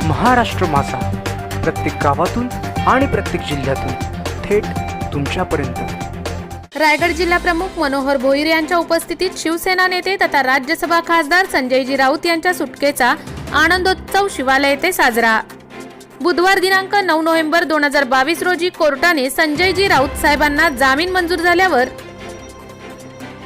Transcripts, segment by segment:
महाराष्ट्र माझा, प्रत्येक गावातून आणि प्रत्येक जिल्ह्यातून थेट तुमच्यापर्यंत। रायगड जिल्हा प्रमुख मनोहर भोईर यांच्या उपस्थितीत शिवसेना नेते तथा राज्यसभा खासदार संजयजी राऊत यांच्या सुटकेचा आनंदोत्सव शिवालय येथे साजरा। बुधवार दिनांक 9 नोव्हेंबर 2022 रोजी कोर्टाने संजयजी राऊत साहेबांना जामीन मंजूर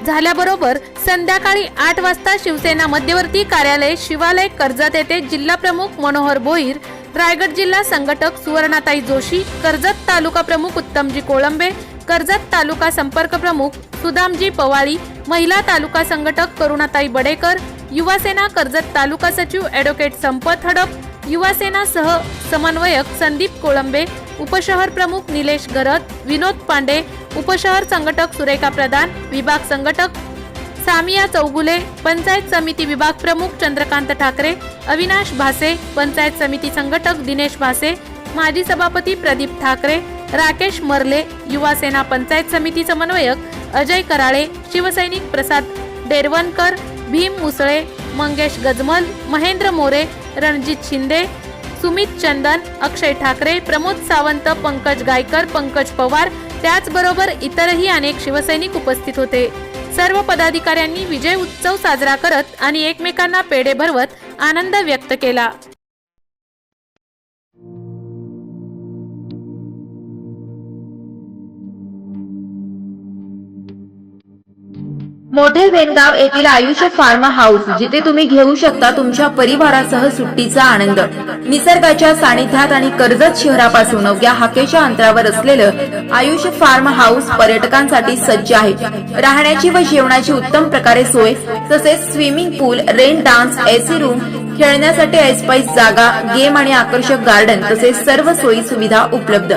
झाल्याबरोबर संध्याकाळी 8 वाजता शिवसेना मध्यवर्ती कार्यालय शिवालय कर्जत येथे जिल्हा प्रमुख मनोहर भोईर, रायगड जिल्हा संघटक सुवर्णाताई जोशी, कर्जत तालुका प्रमुख उत्तमजी कोळंबे, कर्जत तालुका संपर्क प्रमुख सुदामजी पवाळी, महिला तालुका संघटक करुणाताई बडेकर, युवा सेना कर्जत तालुका सचिव ॲडव्होकेट संपत हडप, युवा सेना सह समन्वयक संदीप कोळंबे, उपशहर प्रमुख निलेश गरत, विनोद पांडे, उपशहर संघटक सुरेखा प्रधान, विभाग संघटक सामिया चौगुले, पंचायत समिती विभाग प्रमुख चंद्रकांत ठाकरे, अविनाश भासे, पंचायत समिती संघटक दिनेश भासे, माजी सभापती प्रदीप ठाकरे, राकेश मरले, युवा सेना पंचायत समिती समन्वयक अजय कराळे, शिवसैनिक प्रसाद डेरवणकर, भीम मुसळे, मंगेश गजमल, महेंद्र मोरे, रणजित शिंदे, सुमित चंदन, अक्षय ठाकरे, प्रमोद सावंत, पंकज गायकर, पंकज पवार, त्याचबरोबर इतरही अनेक शिवसैनिक उपस्थित होते। सर्व पदाधिकाऱ्यांनी विजय उत्सव साजरा करत आणि एकमेकांना पेढे भरवत आनंद व्यक्त केला। मोठे वेणगाव येथील आयुष्य फार्म हाऊस, जिथे तुम्ही घेऊ शकता तुमच्या परिवारासह सुट्टीचा आनंद। निसर्गाच्या सानिध्यात आणि कर्जत शहरापासून अवघ्या हाकेच्या अंतरावर असलेलं आयुष्य फार्म हाऊस पर्यटकांसाठी सज्ज आहे। राहण्याची व जेवणाची उत्तम प्रकारे सोय, तसेच स्विमिंग पूल, रेन डान्स, एसी रूम, खेळण्यासाठी ऐसपैस जागा, गेम आणि आकर्षक गार्डन तसेच सर्व सोयी सुविधा उपलब्ध।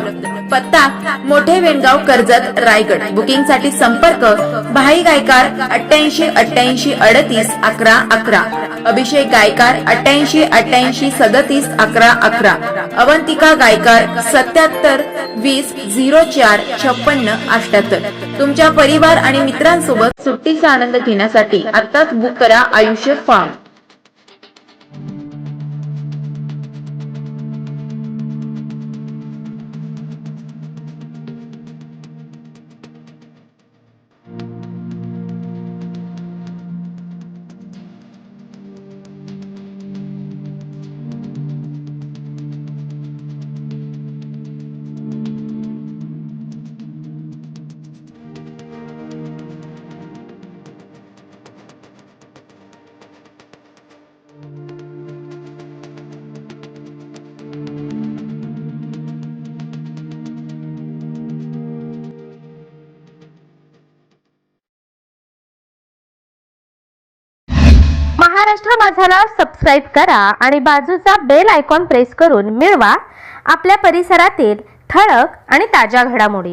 पत्ता मोठे वेणगाव कर्जत रायगड। बुकिंग साठी संपर्क भाई गायकार 88 88 38 11 11, अभिषेक गायकार 88 88 37 11 11, अवंतिका गायकार 77 20 04 56 78। तुमच्या परिवार आणि मित्रांसोबत सुट्टीचा आनंद घेण्यासाठी आत्ताच बुक करा आयुष्य फार्म। महाराष्ट्र माझाला सबस्क्राइब करा आणि बाजूचा बेल आयकॉन प्रेस करून मिळवा आपल्या परिसरातील ठळक आणि ताज्या घडामोडी।